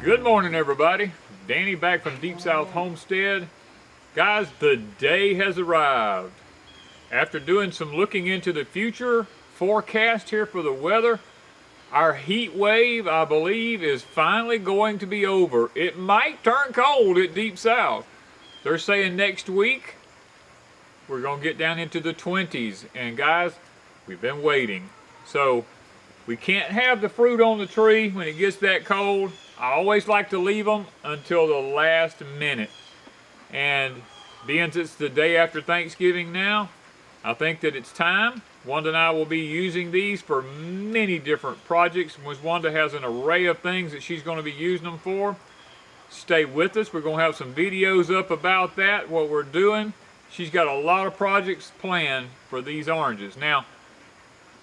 Good morning, everybody. Danny back from Deep South Homestead. Guys, the day has arrived. After doing some looking into the future forecast here for the weather, our heat wave, I believe, is finally going to be over. It might turn cold at Deep South. They're saying next week we're going to get down into the 20s. And guys, we've been waiting. So we can't have the fruit on the tree when it gets that cold. I always like to leave them until the last minute. And being it's the day after Thanksgiving now, I think that it's time. Wanda and I will be using these for many different projects. Wanda has an array of things that she's going to be using them for. Stay with us. We're going to have some videos up about that, what we're doing. She's got a lot of projects planned for these oranges. Now,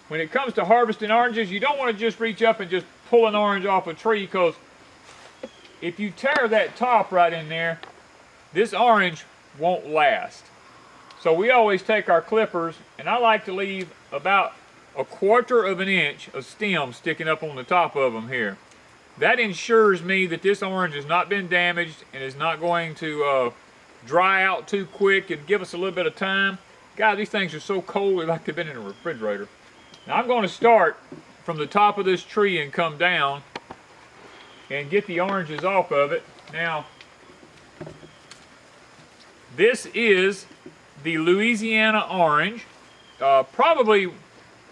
when it comes to harvesting oranges, you don't want to just reach up and just pull an orange off a tree, because if you tear that top right in there, this orange won't last. So we always take our clippers, and I like to leave about 1/4 of an inch of stem sticking up on the top of them here. That ensures me that this orange has not been damaged and is not going to dry out too quick and give us a little bit of time. Guys, these things are so cold, they're like they've been in a refrigerator. Now I'm going to start from the top of this tree and come down and get the oranges off of it. Now, this is the Louisiana Orange. Probably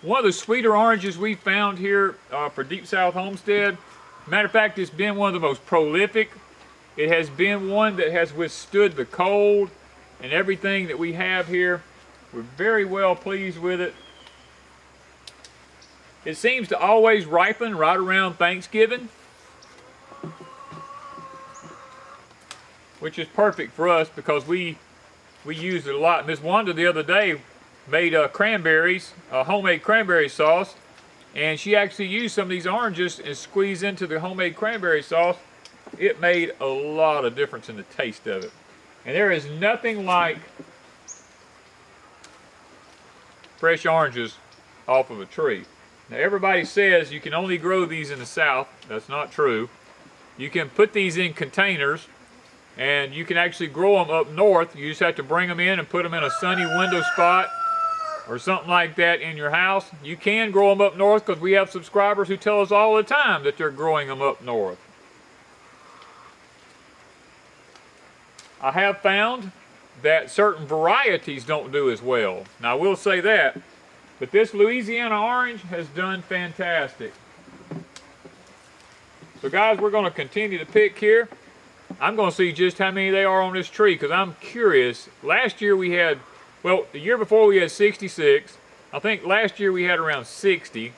one of the sweeter oranges we found here for Deep South Homestead. Matter of fact, it's been one of the most prolific. It has been one that has withstood the cold and everything that we have here. We're very well pleased with it. It seems to always ripen right around Thanksgiving, which is perfect for us because we use it a lot. Miss Wanda the other day made cranberries, homemade cranberry sauce, and she actually used some of these oranges and squeezed into the homemade cranberry sauce. It made a lot of difference in the taste of it. And there is nothing like fresh oranges off of a tree. Now everybody says you can only grow these in the South. That's not true. You can put these in containers, and you can actually grow them up north. You just have to bring them in and put them in a sunny window spot or something like that in your house. You can grow them up north because we have subscribers who tell us all the time that they're growing them up north. I have found that certain varieties don't do as well. Now I will say that, but this Louisiana Orange has done fantastic. So guys, we're going to continue to pick here. I'm going to see just how many there are on this tree because I'm curious. Last year we had, well, the year before we had 66. I think last year we had around 60.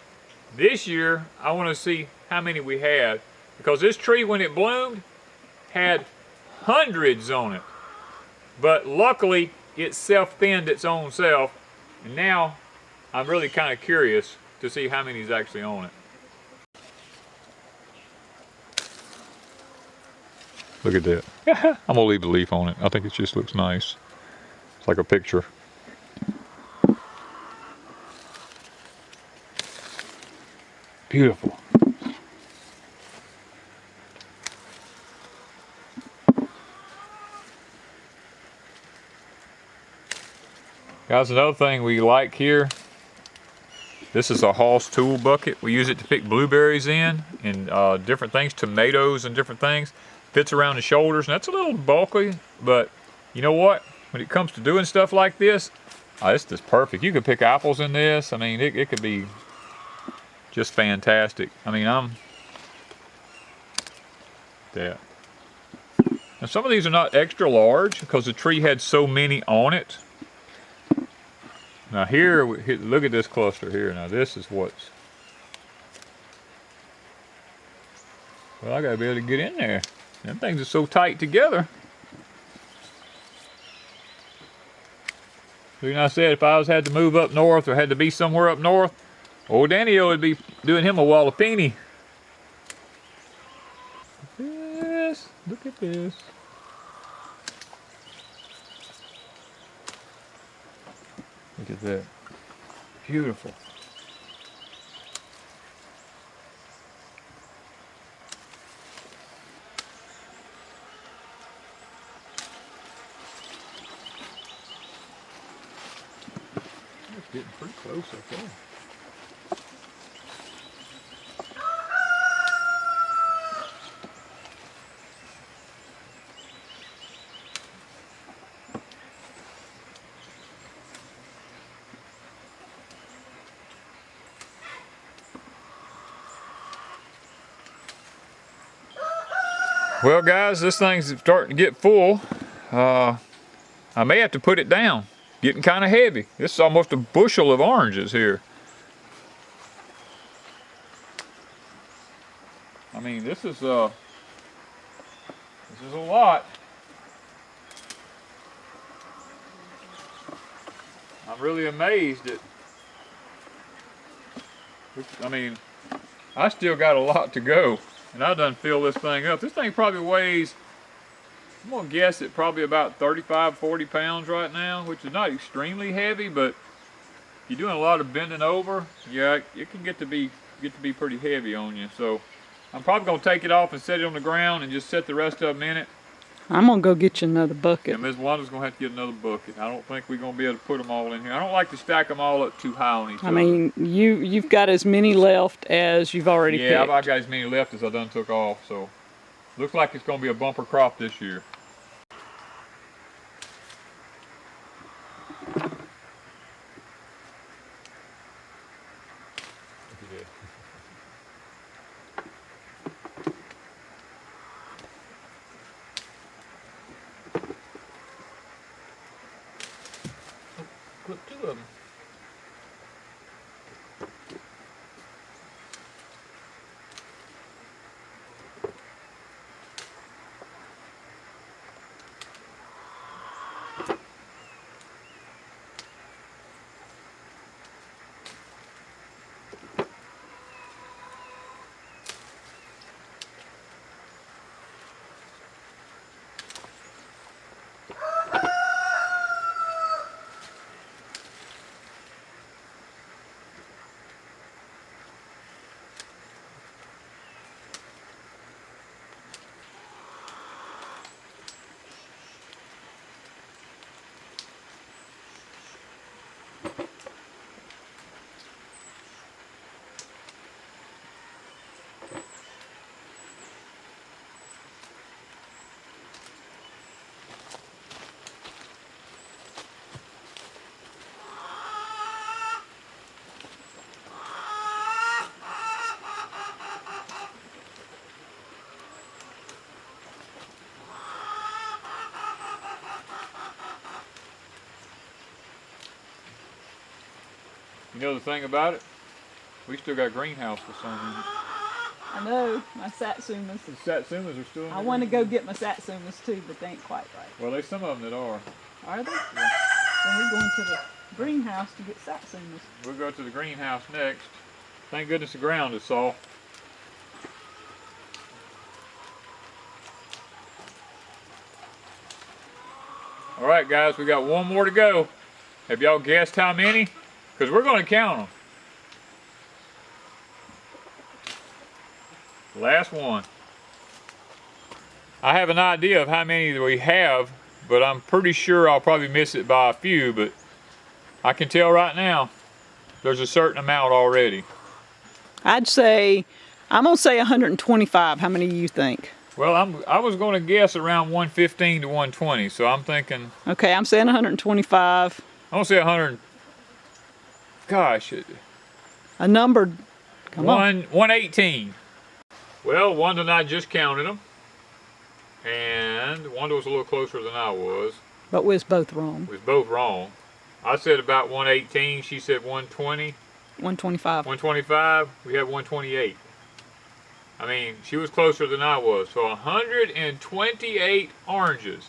This year I want to see how many we had, because this tree, when it bloomed, had hundreds on it. But luckily it self-thinned its own self, and now I'm really kind of curious to see how many is actually on it. Look at that. I'm gonna leave the leaf on it. I think it just looks nice. It's like a picture. Beautiful. Guys, another thing we like here, this is a Hoss tool bucket. We use it to pick blueberries in and different things, tomatoes and different things. Fits around the shoulders, and that's a little bulky, but you know what? When it comes to doing stuff like this, it's just perfect. You could pick apples in this. I mean, it could be just fantastic. I mean, now some of these are not extra large because the tree had so many on it. Now here, look at this cluster here. Now this is what's, well, I gotta be able to get in there. Them things are so tight together. You know, I said if I had to move up north or had to be somewhere up north, old Danny-O would be doing him a wallopini. Look at this. Look at that. Beautiful. Getting pretty close up there. Well guys, this thing's starting to get full. I may have to put it down. Getting kind of heavy. This is almost a bushel of oranges here. I mean, this is a lot. I'm really amazed at, I mean, I still got a lot to go. And I done fill this thing up. This thing probably weighs, I'm gonna guess it probably about 35, 40 pounds right now, which is not extremely heavy, but if you're doing a lot of bending over, yeah, it can get to be pretty heavy on you. So I'm probably gonna take it off and set it on the ground and just set the rest of them in it. I'm gonna go get you another bucket. And Ms. Wanda's gonna have to get another bucket. I don't think we're gonna be able to put them all in here. I don't like to stack them all up too high on each other. I mean, you've got as many left as you've already picked. Yeah, I've got as many left as I done took off. So looks like it's gonna be a bumper crop this year. Put two of them. You know the thing about it? We still got greenhouse for some reason. I know, my satsumas. The satsumas are still in I want to go get my satsumas too, but they ain't quite right. Well, there's some of them that are. Are they? Yeah. Then we're going to the greenhouse to get satsumas. We'll go to the greenhouse next. Thank goodness the ground is soft. All right, guys, we got one more to go. Have y'all guessed how many? Because we're going to count them. Last one. I have an idea of how many that we have, but I'm pretty sure I'll probably miss it by a few, but I can tell right now there's a certain amount already. I'd say, I'm going to say 125. How many do you think? Well, I was going to guess around 115 to 120, so I'm thinking. Okay, I'm saying 125. I'm going to say 100. Gosh. A number. Come on. 118. Well, Wanda and I just counted them. And Wanda was a little closer than I was. But we was both wrong. We was both wrong. I said about 118. She said 120. 125. 125. We have 128. I mean, she was closer than I was. So 128 oranges.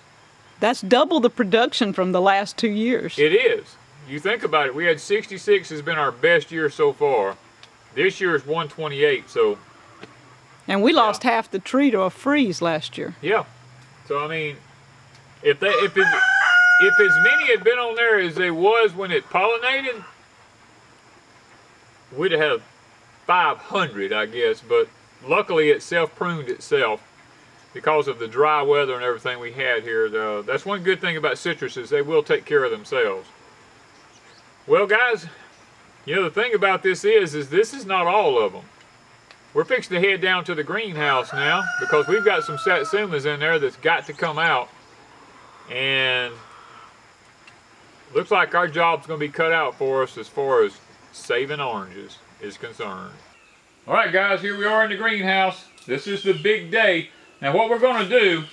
That's double the production from the last 2 years. It is. You think about it. We had 66 has been our best year so far. This year is 128. So. And we lost half the tree to a freeze last year. Yeah. So I mean, if as many had been on there as they was when it pollinated, we'd have had 500, I guess. But luckily, it self-pruned itself because of the dry weather and everything we had here. That's one good thing about citrus is they will take care of themselves. Well, guys, you know, the thing about this is this is not all of them. We're fixing to head down to the greenhouse now because we've got some satsumas in there that's got to come out. And looks like our job's going to be cut out for us as far as saving oranges is concerned. All right, guys, here we are in the greenhouse. This is the big day. Now, what we're going to do,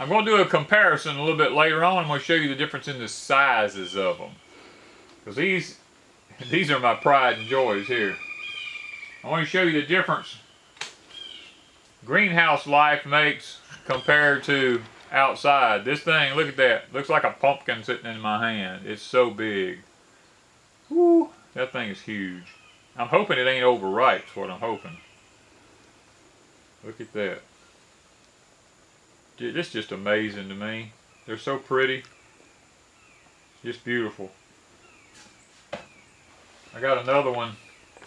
I'm going to do a comparison a little bit later on. I'm going to show you the difference in the sizes of them. Because these are my pride and joys here. I want to show you the difference greenhouse life makes compared to outside. This thing, look at that. Looks like a pumpkin sitting in my hand. It's so big. Woo, that thing is huge. I'm hoping it ain't overripe, is what I'm hoping. Look at that. Dude, this is just amazing to me. They're so pretty. Just beautiful. I got another one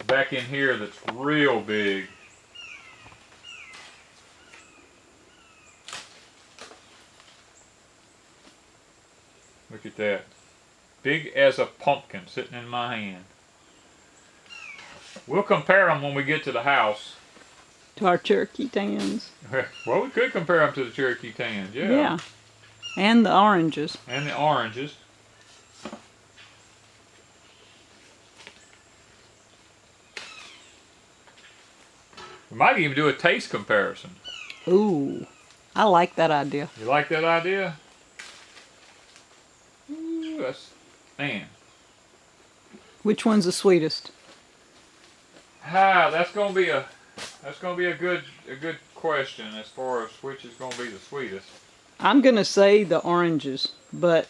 back in here that's real big. Look at that. Big as a pumpkin sitting in my hand. We'll compare them when we get to the house. To our Cherokee tans. Well, we could compare them to the Cherokee tans, yeah. Yeah. And the oranges. And the oranges. We might even do a taste comparison. Ooh, I like that idea. You like that idea? Ooh, that's, man. Which one's the sweetest? That's gonna be a good question as far as which is gonna be the sweetest. I'm gonna say the oranges, but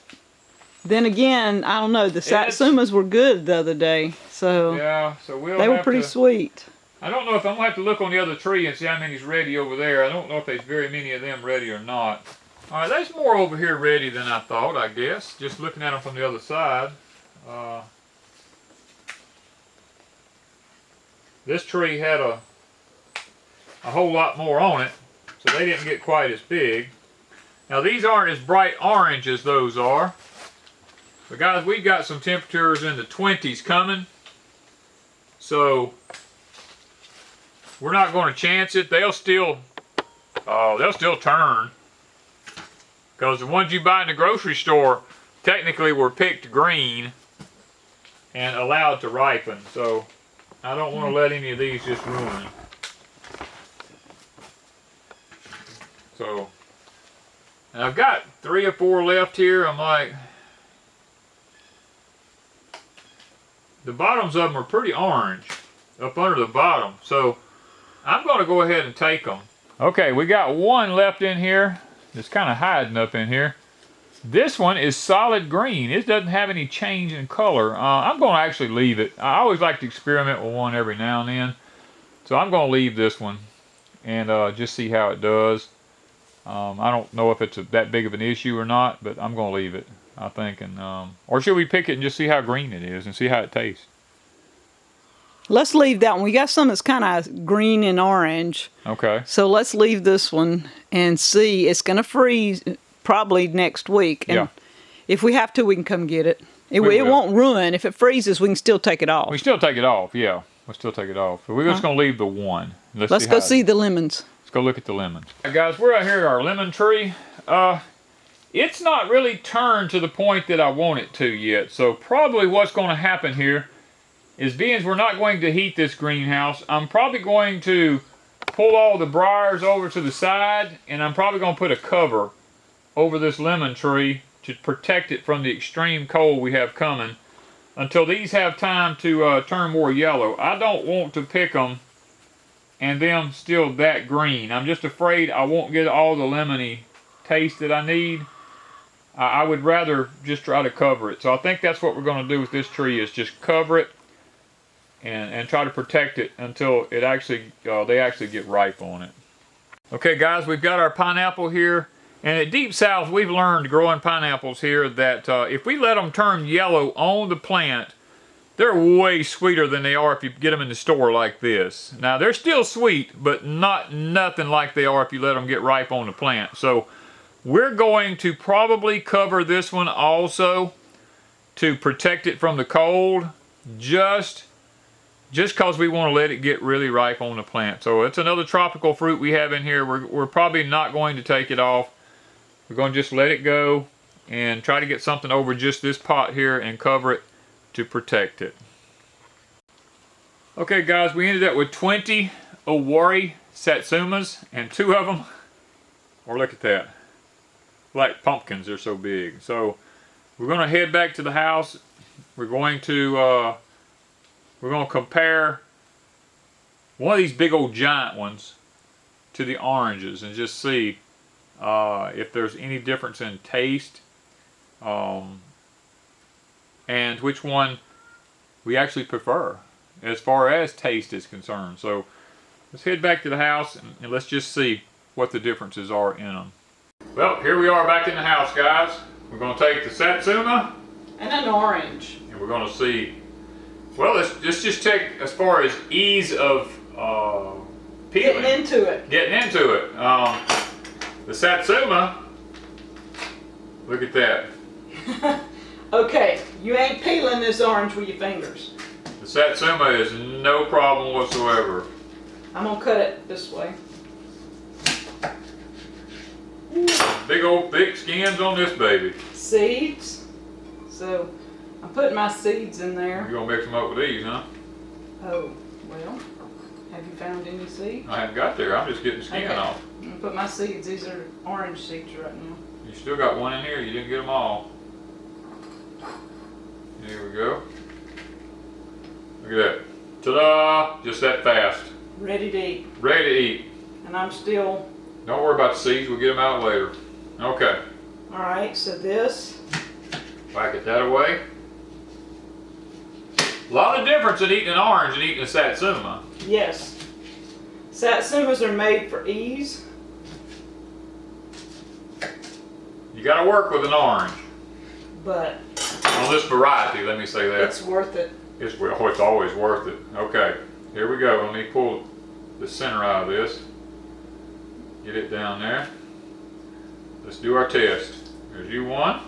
then again, I don't know. The satsumas were good the other day, so yeah, so they were pretty sweet. I don't know if I'm going to have to look on the other tree and see how many's ready over there. I don't know if there's very many of them ready or not. Alright, there's more over here ready than I thought, I guess. Just looking at them from the other side. This tree had a whole lot more on it, so they didn't get quite as big. Now these aren't as bright orange as those are. But guys, we've got some temperatures in the 20s coming. So we're not going to chance it. They'll still turn. Because the ones you buy in the grocery store technically were picked green and allowed to ripen. So I don't want to let any of these just ruin. So, and I've got 3 or 4 left here. I'm like, the bottoms of them are pretty orange up under the bottom. So I'm going to go ahead and take them. Okay, we got one left in here. It's kind of hiding up in here. This one is solid green. It doesn't have any change in color. I'm going to actually leave it. I always like to experiment with one every now and then. So I'm going to leave this one and just see how it does. I don't know if it's that big of an issue or not, but I'm going to leave it, I think. Or should we pick it and just see how green it is and see how it tastes? Let's leave that one. We got some that's kind of green and orange. Okay. So let's leave this one and see. It's going to freeze probably next week. And yeah. If we have to, we can come get it. It won't ruin. If it freezes, we can still take it off. We still take it off, yeah. We'll still take it off. But we're just going to leave the one. Let's go see the lemons. Let's go look at the lemons. All right, guys, we're out here at our lemon tree. It's not really turned to the point that I want it to yet. So probably what's going to happen here is, being we're not going to heat this greenhouse, I'm probably going to pull all the briars over to the side, and I'm probably going to put a cover over this lemon tree to protect it from the extreme cold we have coming until these have time to turn more yellow. I don't want to pick them and them still that green. I'm just afraid I won't get all the lemony taste that I need. I would rather just try to cover it. So I think that's what we're going to do with this tree, is just cover it and try to protect it until it actually they actually get ripe on it. Okay, guys, we've got our pineapple here. And at Deep South, we've learned growing pineapples here that if we let them turn yellow on the plant, they're way sweeter than they are if you get them in the store like this. Now, they're still sweet, but nothing like they are if you let them get ripe on the plant. So we're going to probably cover this one also. to protect it from the cold, just because we want to let it get really ripe on the plant. So it's another tropical fruit we have in here. We're probably not going to take it off. We're going to just let it go and try to get something over just this pot here and cover it to protect it. Okay guys, we ended up with 20 Owari Satsumas, and 2 of them, or look at that, like pumpkins, they're so big. So we're going to head back to the house. We're going to compare one of these big old giant ones to the oranges and just see if there's any difference in taste, and which one we actually prefer as far as taste is concerned. So let's head back to the house and let's just see what the differences are in them. Well, here we are back in the house, guys. We're going to take the Satsuma and an orange, and we're going to see. Well, let's just check as far as ease of peeling. Getting into it. The Satsuma, look at that. Okay, you ain't peeling this orange with your fingers. The Satsuma is no problem whatsoever. I'm gonna cut it this way. Big old thick skins on this baby. Seeds. So I'm putting my seeds in there. You're gonna mix them up with these, huh? Oh, well, have you found any seeds? I haven't got there. I'm just getting the skin off. I'm gonna put my seeds. These are orange seeds right now. You still got one in here. You didn't get them all. Here we go. Look at that. Ta-da! Just that fast. Ready to eat. Ready to eat. And I'm still... Don't worry about the seeds. We'll get them out later. Okay. Alright, so this... Packet that away. A lot of difference in eating an orange and eating a Satsuma. Yes. Satsumas are made for ease. You got to work with an orange. But... On this variety, let me say that. It's worth it. It's always worth it. Okay, here we go. Let me pull the center out of this. Get it down there. Let's do our test. There's you one.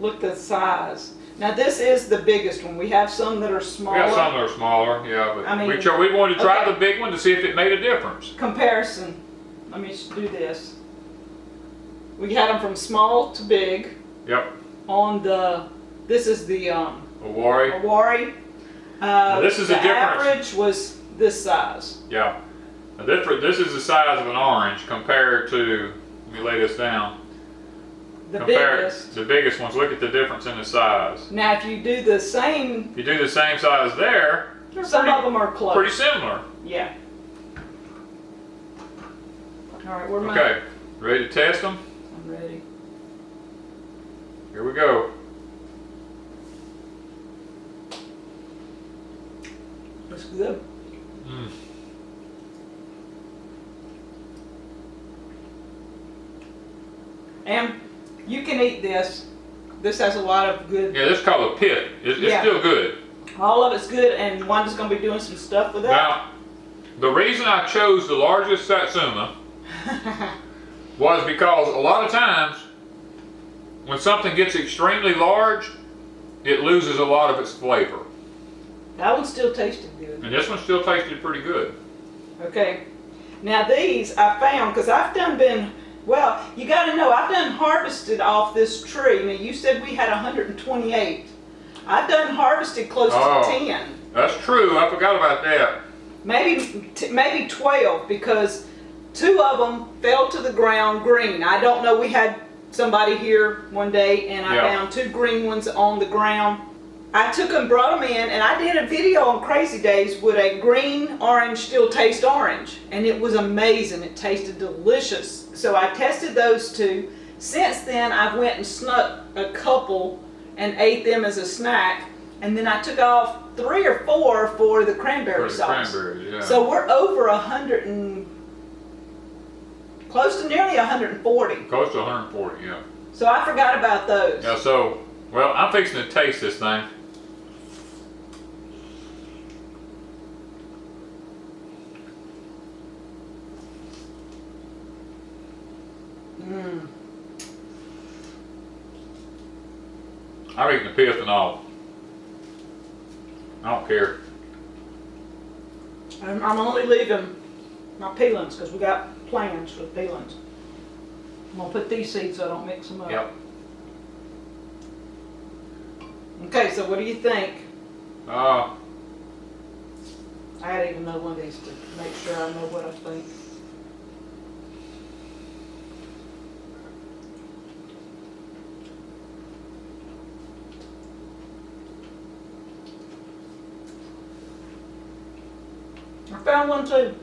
Look at the size. Now this is the biggest one. We have some that are smaller. We got some that are smaller, yeah, but I mean, we wanted to try okay. the big one to see if it made a difference. Comparison. Let me do this. We had them from small to big. Yep. On the, this is the Owari. Owari. Now this is the difference. Average was this size. Yeah. Now this is the size of an orange compared to, let me lay this down. The biggest. The biggest ones, look at the difference in the size. Now if you do the same. If you do the same size there, Some of them are close. pretty similar. Yeah. Alright, where am I? Okay, ready to test them? I'm ready. Here we go. Looks good. Mm. And you can eat this. This has a lot of good. Yeah, this is called a pit. It's still good. All of it's good, and Wanda's going to be doing some stuff with that. Now, the reason I chose the largest Satsuma was because a lot of times when something gets extremely large, it loses a lot of its flavor. That one still tasted good. And this one still tasted pretty good. Okay. Now these I found, because I've been, well, you got to know, I've done harvested off this tree. Now you said we had 128. I've done harvested close to 10. That's true. I forgot about that. Maybe 12, because 2 of them fell to the ground green. I don't know, we had somebody here one day and I found 2 green ones on the ground. I took them, brought them in, and I did a video on Crazy Days with a green orange still taste orange, and it was amazing. It tasted delicious. So I tested those 2. Since then I've went and snuck a couple and ate them as a snack, and then I took off 3 or 4 for the cranberry sauce. Cranberries, yeah. So we're over 100 and close to nearly 140. Close to 140, yeah. So I forgot about those. Yeah, so, well, I'm fixing to taste this thing. I'm eating the pith and all. I don't care. I'm only leaving my peelings because we got plans for the peelings. I'm gonna put these seeds so I don't mix them up. Yep. Okay, so what do you think? Uh, I had to even know one of these to make sure I know what I think. I found one too.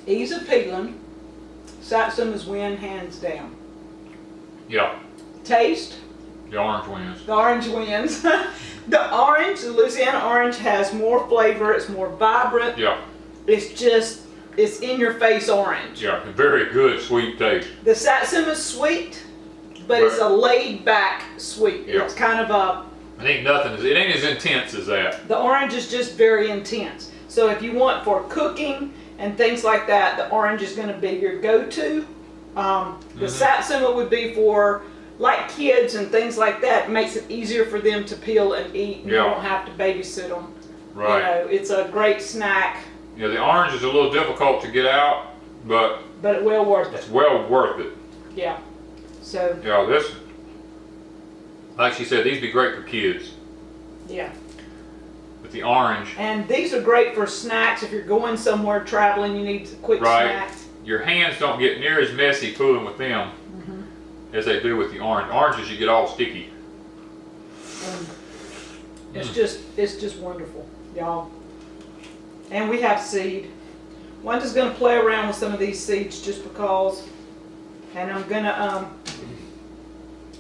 Ease of peeling. Satsumas win hands down. yeah. Taste. The orange wins. The orange wins. The orange, the Louisiana orange, has more flavor. It's more vibrant. Yeah. It's just, it's in your face orange. Yeah. Very good sweet taste. The Satsuma's sweet, but it's a laid back sweet. Yeah. It's kind of a, It ain't as intense as that. the orange is just very intense. So if you want for cooking and things like that, the orange is going to be your go-to. The Satsuma would be for like kids and things like that. It makes it easier for them to peel and eat, and you don't have to babysit them. Right. You know, it's a great snack. Yeah, the orange is a little difficult to get out, but it's well worth it's it. well worth it. Yeah. So. Yeah, this, like she said, these would be great for kids. Yeah. With the orange. And these are great for snacks. If you're going somewhere traveling, you need a quick snack. Your hands don't get near as messy fooling with them as they do with the orange. Oranges, you get all sticky. It's just wonderful, y'all. And we have seed. Wanda's gonna play around with some of these seeds just because. And I'm gonna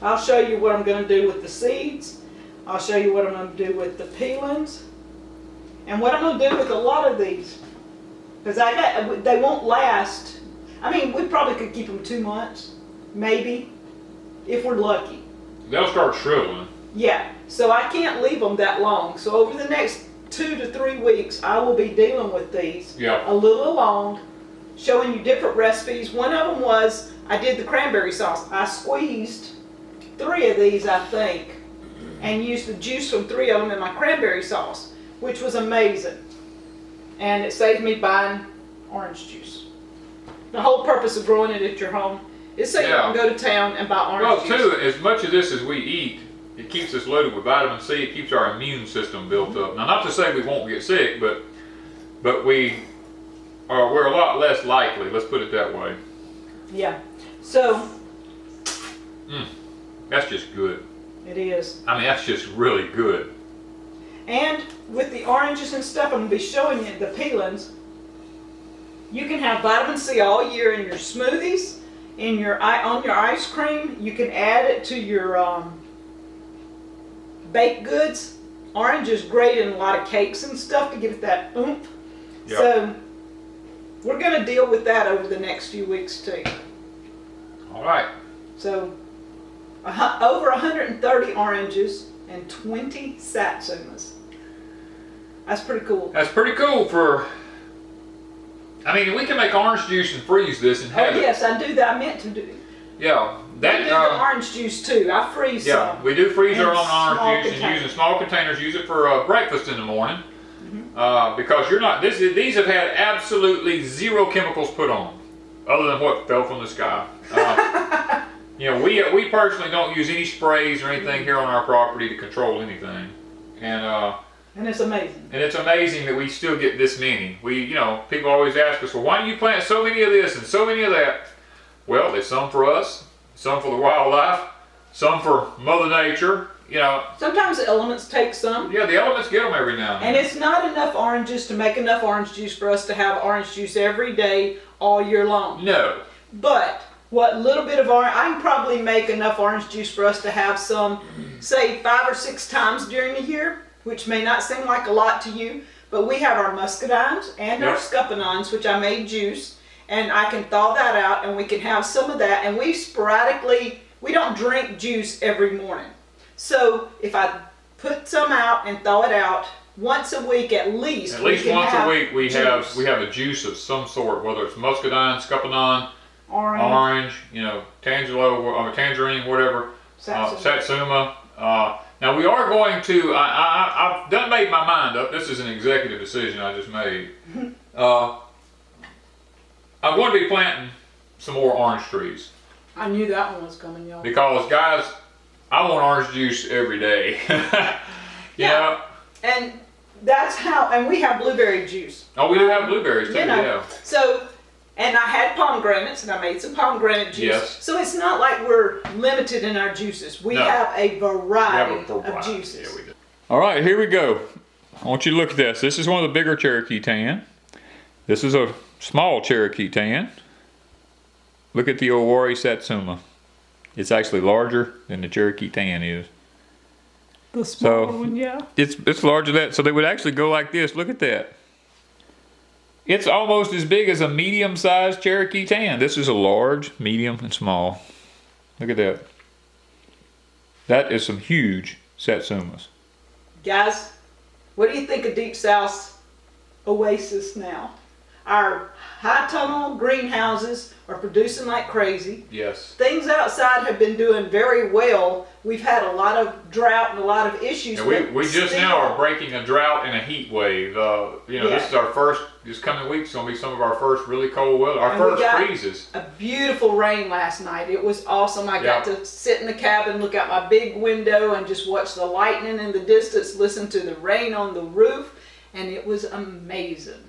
I'll show you what I'm gonna do with the seeds. I'll show you what I'm gonna do with the peelings. And what I'm gonna do with a lot of these. Because they won't last. I mean, we probably could keep them 2 months, maybe, if we're lucky. They'll start shriveling. Yeah, so I can't leave them that long. So over the next 2 to 3 weeks, I will be dealing with these a little along, showing you different recipes. One of them was, I did the cranberry sauce. I squeezed 3 of these, I think, and used the juice from 3 of them in my cranberry sauce, which was amazing. And it saved me buying orange juice. The whole purpose of growing it at your home is so you can go to town and buy orange juice. Well, too, as much of this as we eat, it keeps us loaded with vitamin C. It keeps our immune system built up. Now, not to say we won't get sick, but we're a lot less likely. Let's put it that way. Yeah. So. That's just good. It is. I mean, that's just really good. And with the oranges and stuff, I'm going to be showing you the peelings. You can have vitamin C all year in your smoothies, on your ice cream. You can add it to your baked goods. Orange is great in a lot of cakes and stuff to give it that oomph. Yep. So we're going to deal with that over the next few weeks too. All right. So over 130 oranges and 20 satsumas. That's pretty cool. That's pretty cool for. I mean, we can make orange juice and freeze this and have it. Oh yes, I do that. I meant to do. Yeah, that. We do the orange juice too. I freeze some. Yeah, we do freeze our own orange juice and use in small containers. Use it for breakfast in the morning because you're not. These have had absolutely zero chemicals put on, other than what fell from the sky. You know, we personally don't use any sprays or anything here on our property to control anything, and it's amazing. And it's amazing that we still get this many. People always ask us, well, why do you plant so many of this and so many of that? Well, there's some for us, some for the wildlife, some for Mother Nature. Sometimes the elements take some. Yeah, the elements get them every now and then. And it's not enough oranges to make enough orange juice for us to have orange juice every day, all year long. No. But what little bit of orange, I can probably make enough orange juice for us to have some, say 5 or 6 times during the year, which may not seem like a lot to you, but we have our muscadines and our scuppernines, which I made juice, and I can thaw that out and we can have some of that, and we don't drink juice every morning. So if I put some out and thaw it out, once a week at least. At least once a week we have a juice of some sort, whether it's muscadine, scuppernine, Orange. you know, Tangelo, or tangerine, whatever. Satsuma. Now we are going to, I've done made my mind up. This is an executive decision I just made. I'm going to be planting some more orange trees. I knew that one was coming, y'all. Because guys, I want orange juice every day. You know? And that's how, and we have blueberry juice. Oh, we do have blueberries too, you know, yeah. So, and I had pomegranates, and I made some pomegranate juice. Yes. So it's not like we're limited in our juices. We have a variety of juices. Yeah, we do. All right, here we go. I want you to look at this. This is one of the bigger Cherokee tan. This is a small Cherokee tan. Look at the Owari Satsuma. It's actually larger than the Cherokee tan is. The small one, yeah. It's larger than that. So they would actually go like this. Look at that. It's almost as big as a medium-sized Cherokee tan. This is a large, medium, and small. Look at that. That is some huge Satsumas. Guys, what do you think of Deep South's oasis now? Our high tunnel greenhouses are producing like crazy. Yes. Things outside have been doing very well. We've had a lot of drought and a lot of issues. And we just now are breaking a drought and a heat wave. You know, this is our first, this coming week's going to be some of our first really cold weather, our first freezes. A beautiful rain last night. It was awesome. I got to sit in the cabin, look out my big window, and just watch the lightning in the distance, listen to the rain on the roof, and it was amazing.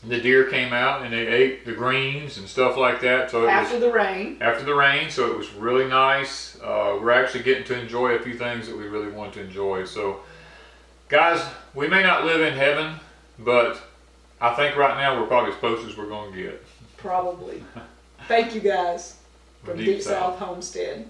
The deer came out and they ate the greens and stuff like that. So after the rain, so it was really nice. We're actually getting to enjoy a few things that we really want to enjoy. So, guys, we may not live in heaven, but I think right now we're probably as close as we're going to get. Probably. Thank you, guys, from Deep South Homestead.